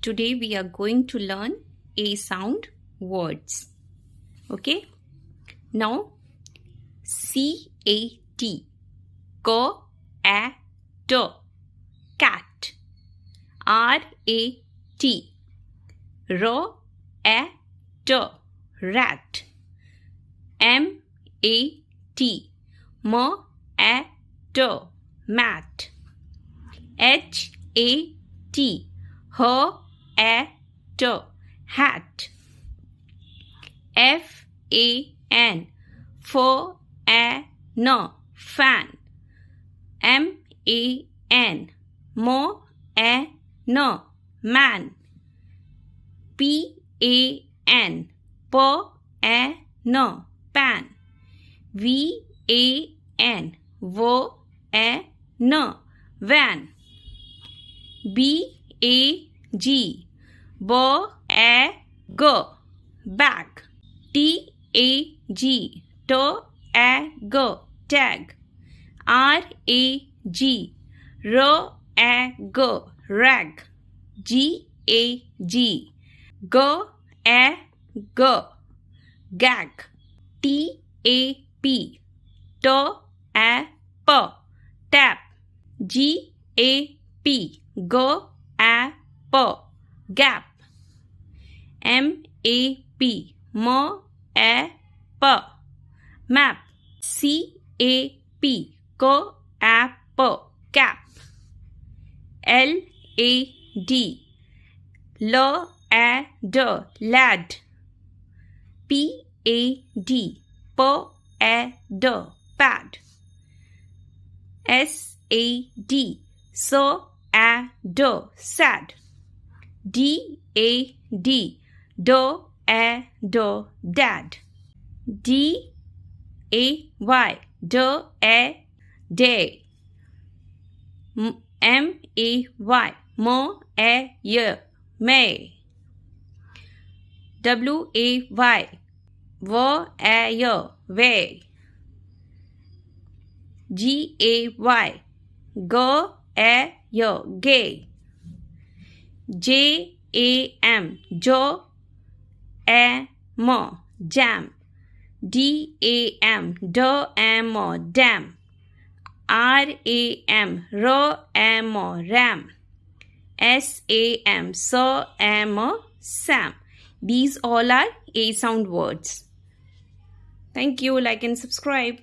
Today we are going to learn A sound words. Okay. Now C-A-T, C-A-T, cat. R-A-T, R-A-T, rat. M-A-T, M-A-T, mat. H-A-T, H-A-T, hat. F-A-N, F-A-N, fan. M-A-N, M-A-N, man. P-A-N, P-A-N, pan. V-A-N, V-A-N, van. B-A-G, B-A-G, bag. T-A-G, T-A-G, tag. R-A-G, R-A-G, rag. G-A-G, G-A-G, gag. T-A-P, T-A-P, tap. G-A-P, G-A-P, gap. M-A-P, M-A-P, map. C-A-P, C-A-P, cap. L-A-D, L-A-D, lad. P-A-D, P-A-D, pad. S-A-D, S-A-D, sad. D-A-D, D-A-D, dad. D-A-Y, D-A, day. M-A-Y, M-A-Y, may. W-A-Y, W-A-Y, way. G-A-Y, G-A-Y, gay. J-A-M, Jo-A-M, jam. D-A-M, D-A-M, dam. R-A-M, R-A-M, ram. S-A-M, S-A-M, sam. These all are A sound words. Thank you. Like and subscribe.